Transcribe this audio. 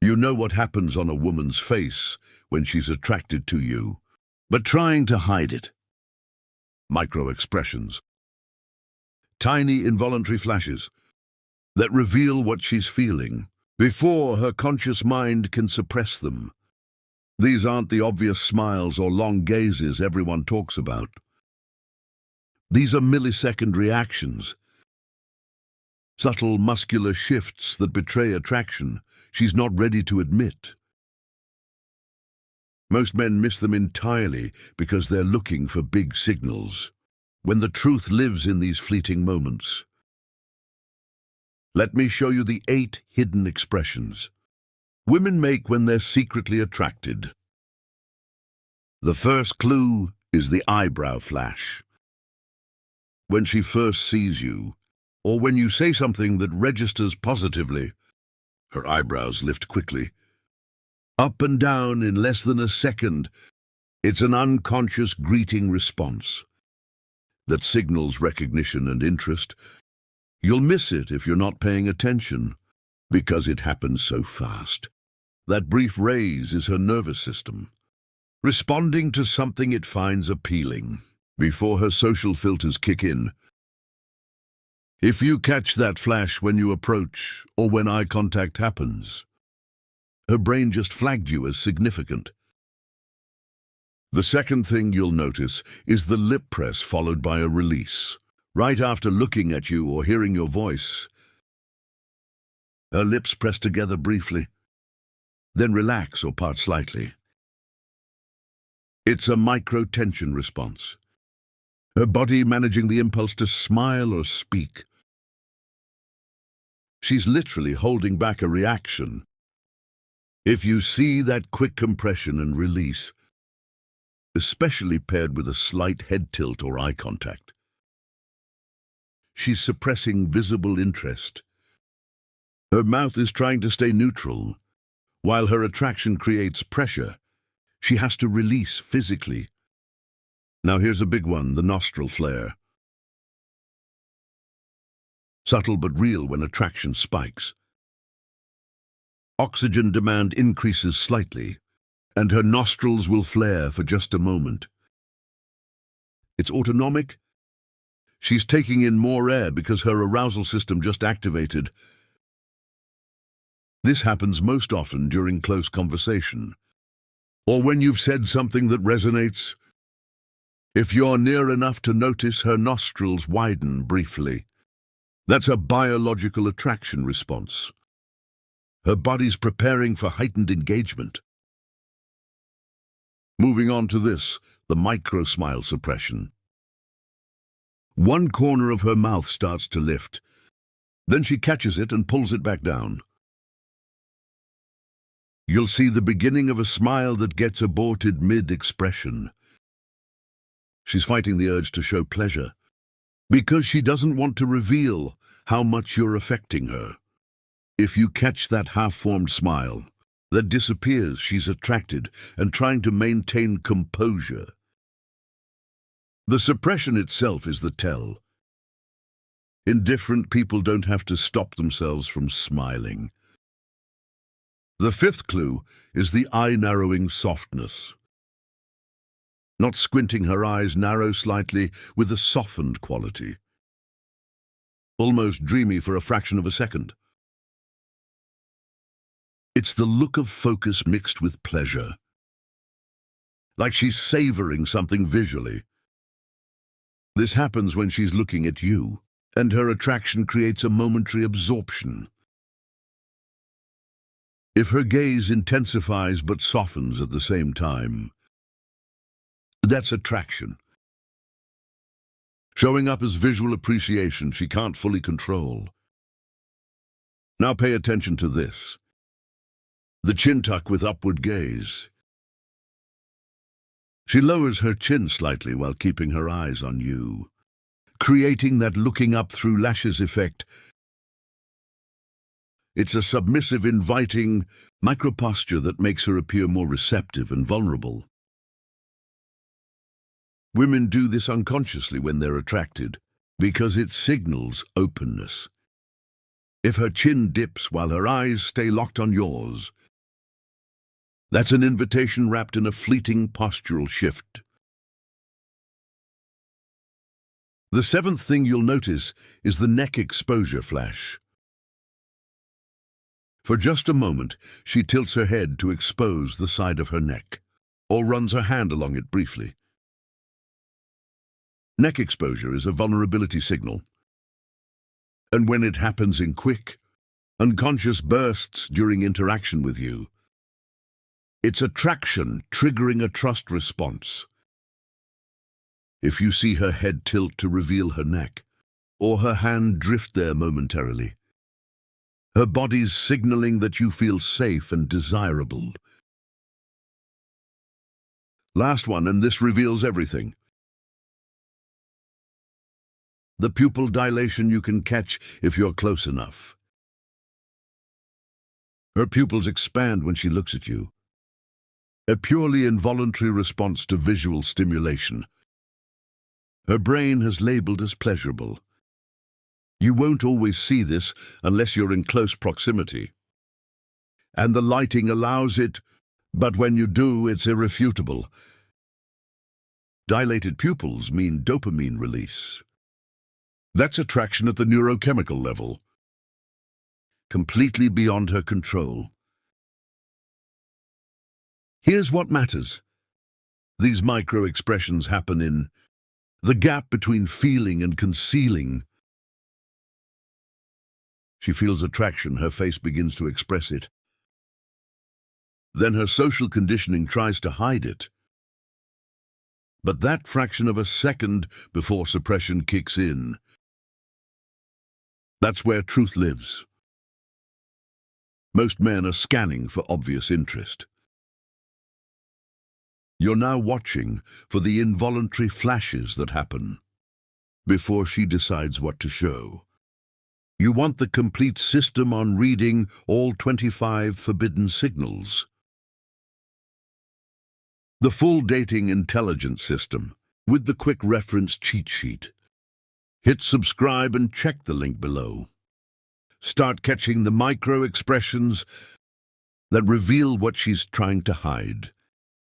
You know what happens on a woman's face when she's attracted to you, but trying to hide it. Micro-expressions. Tiny involuntary flashes that reveal what she's feeling before her conscious mind can suppress them. These aren't the obvious smiles or long gazes everyone talks about. These are millisecond reactions, subtle muscular shifts that betray attraction she's not ready to admit. Most men miss them entirely because they're looking for big signals, when the truth lives in these fleeting moments. Let me show you the 8 hidden expressions women make when they're secretly attracted. The first clue is the eyebrow flash. When she first sees you, or when you say something that registers positively, her eyebrows lift quickly, up and down in less than a second. It's an unconscious greeting response that signals recognition and interest. You'll miss it if you're not paying attention, because it happens so fast. That brief raise is her nervous system, responding to something it finds appealing, before her social filters kick in. If you catch that flash when you approach, or when eye contact happens, her brain just flagged you as significant. The second thing you'll notice is the lip press followed by a release. Right after looking at you or hearing your voice, her lips press together briefly, then relax or part slightly. It's a micro-tension response, her body managing the impulse to smile or speak. She's literally holding back a reaction. If you see that quick compression and release, especially paired with a slight head tilt or eye contact, she's suppressing visible interest. Her mouth is trying to stay neutral. While her attraction creates pressure, she has to release physically. Now here's a big one, the nostril flare. Subtle but real when attraction spikes. Oxygen demand increases slightly, and her nostrils will flare for just a moment. It's autonomic. She's taking in more air because her arousal system just activated. This happens most often during close conversation, or when you've said something that resonates. If you're near enough to notice her nostrils widen briefly, that's a biological attraction response. Her body's preparing for heightened engagement. Moving on to this, the micro-smile suppression. One corner of her mouth starts to lift. Then she catches it and pulls it back down. You'll see the beginning of a smile that gets aborted mid-expression. She's fighting the urge to show pleasure, because she doesn't want to reveal how much you're affecting her. If you catch that half-formed smile that disappears, she's attracted and trying to maintain composure. The suppression itself is the tell. Indifferent people don't have to stop themselves from smiling. The fifth clue is the eye-narrowing softness. Not squinting, her eyes narrow slightly with a softened quality. Almost dreamy for a fraction of a second. It's the look of focus mixed with pleasure. Like she's savoring something visually. This happens when she's looking at you, and her attraction creates a momentary absorption. If her gaze intensifies but softens at the same time, that's attraction. Showing up as visual appreciation she can't fully control. Now pay attention to this. The chin tuck with upward gaze. She lowers her chin slightly while keeping her eyes on you, creating that looking up through lashes effect. It's a submissive, inviting microposture that makes her appear more receptive and vulnerable. Women do this unconsciously when they're attracted, because it signals openness. If her chin dips while her eyes stay locked on yours, That's an invitation wrapped in a fleeting postural shift. The seventh thing you'll notice is the neck exposure flash. For just a moment, she tilts her head to expose the side of her neck, or runs her hand along it briefly. Neck exposure is a vulnerability signal, and when it happens in quick, unconscious bursts during interaction with you, it's attraction triggering a trust response. If you see her head tilt to reveal her neck, or her hand drift there momentarily, her body's signaling that you feel safe and desirable. Last one, and this reveals everything. The pupil dilation you can catch if you're close enough. Her pupils expand when she looks at you. A purely involuntary response to visual stimulation. Her brain has labeled as pleasurable. You won't always see this unless you're in close proximity. And the lighting allows it, but when you do, it's irrefutable. Dilated pupils mean dopamine release. That's attraction at the neurochemical level, completely beyond her control. Here's what matters. These micro-expressions happen in the gap between feeling and concealing. She feels attraction, her face begins to express it. Then her social conditioning tries to hide it. But that fraction of a second before suppression kicks in, that's where truth lives. Most men are scanning for obvious interest. You're now watching for the involuntary flashes that happen before she decides what to show. You want the complete system on reading all 25 forbidden signals. The full dating intelligence system with the quick reference cheat sheet. Hit subscribe and check the link below. Start catching the micro expressions that reveal what she's trying to hide.